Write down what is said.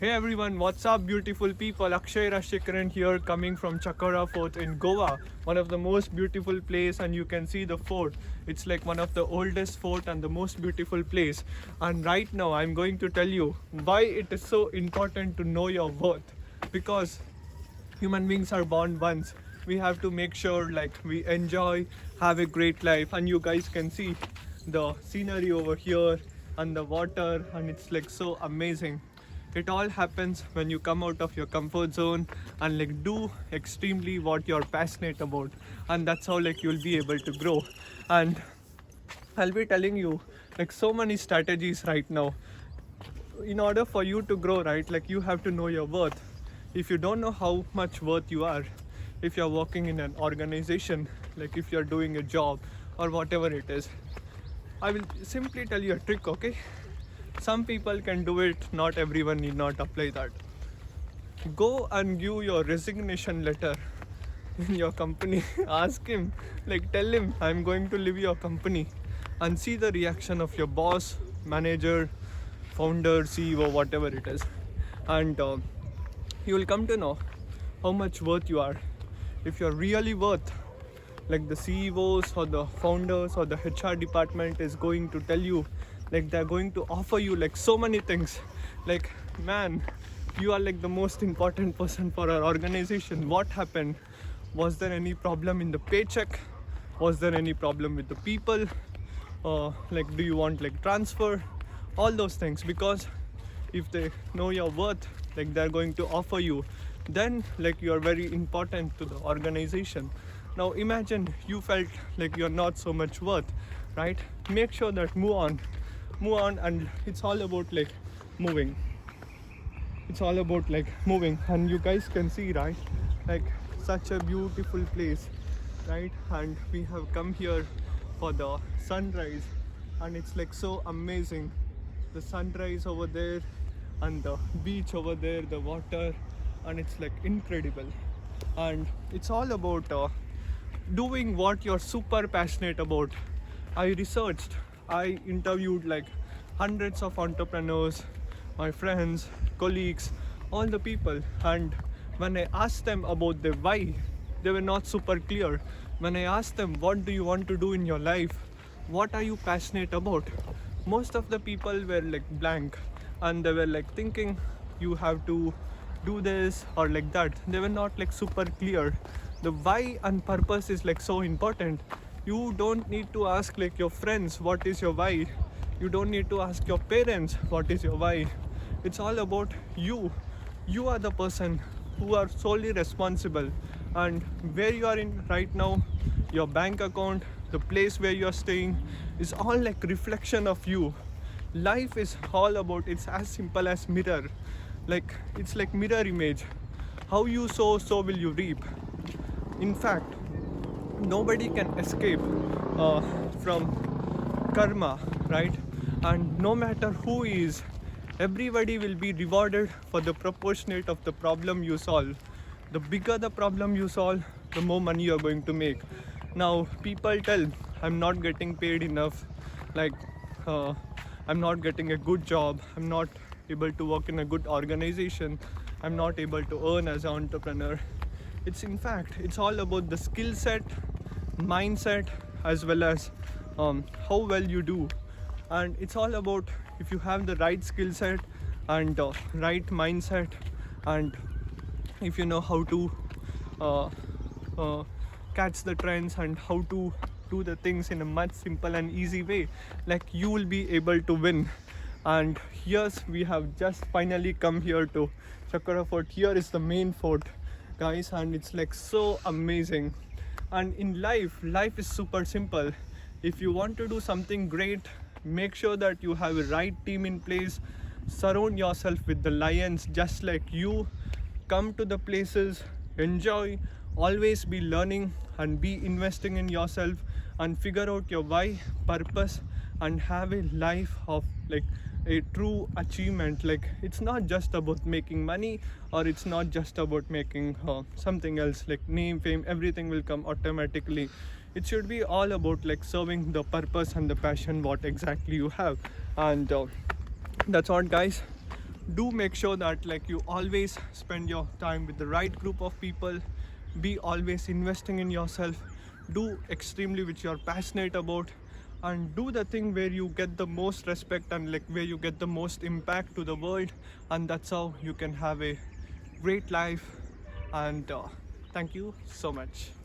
Hey everyone, what's up beautiful people? Akshay Rashikaran here coming from Chakara Fort in Goa, one of the most beautiful place, and you can see the fort. It's like one of the oldest fort and the most beautiful place. And right now I'm going to tell you why it is so important to know your worth, because human beings are born once. We have to make sure like we enjoy, have a great life, and you guys can see the scenery over here and the water, and it's like so amazing. It all happens when you come out of your comfort zone and like do extremely what you're passionate about, and that's how like you'll be able to grow. And I'll be telling you like so many strategies right now. In order for you to grow, right, like you have to know your worth. If you don't know how much worth you are, if you're working in an organization, like if you're doing a job or whatever it is, I will simply tell you a trick, okay? Some people can do it, not everyone need not apply that. Go and give your resignation letter in your company. Ask him, like tell him I'm going to leave your company, and see the reaction of your boss, manager, founder, CEO, whatever it is. And you will come to know how much worth you are. If you're really worth, like the CEOs or the founders or the HR department is going to tell you, like they're going to offer you like so many things. Like, man, you are like the most important person for our organization. What happened? Was there any problem in the paycheck? Was there any problem with the people? Like, do you want like transfer? All those things. Because if they know your worth, like they're going to offer you, then like you're very important to the organization. Now imagine you felt like you're not so much worth, right? Make sure that move on, and it's all about like moving. It's all about like moving, and you guys can see, right, like such a beautiful place, right? And we have come here for the sunrise, and it's like so amazing. The sunrise over there and the beach over there, the water, and it's like incredible. And it's all about doing what you're super passionate about. I researched, I interviewed like hundreds of entrepreneurs, my friends, colleagues, all the people, and when I asked them about the why, they were not super clear. When I asked them, what do you want to do in your life, what are you passionate about, most of the people were like blank, and they were like thinking you have to do this or like that. They were not like super clear. The why and purpose is like so important. You don't need to ask like your friends what is your why. You don't need to ask your parents what is your why. It's all about you. You are the person who are solely responsible, and where you are in right now, your bank account, the place where you are staying, is all like reflection of you. Life is all about, it's as simple as mirror. Like it's like mirror image. How you sow, so will you reap. In fact, nobody can escape from karma, right? And no matter who is, everybody will be rewarded for the proportionate of the problem you solve. The bigger the problem you solve, the more money you're going to make. Now people tell, I'm not getting paid enough, like I'm not getting a good job, I'm not able to work in a good organization, I'm not able to earn as an entrepreneur. It's in fact, it's all about the skill set, mindset, as well as how well you do. And it's all about, if you have the right skill set and right mindset, and if you know how to uh, uh, catch the trends and how to do the things in a much simple and easy way, like you will be able to win. And yes, we have just finally come here to Chakara Fort. Here is the main fort, guys, and it's like so amazing. And in life is super simple. If you want to do something great, make sure that you have a right team in place. Surround yourself with the lions just like you. Come to the places, enjoy, always be learning and be investing in yourself, and figure out your why, purpose, and have a life of like a true achievement. Like it's not just about making money, or it's not just about making something else like name, fame, everything will come automatically. It should be all about like serving the purpose and the passion what exactly you have. And that's all, guys. do make sure that like you always spend your time with the right group of people, be always investing in yourself, do extremely which you're passionate about, and do the thing where you get the most respect and like where you get the most impact to the world, and that's how you can have a great life. And thank you so much.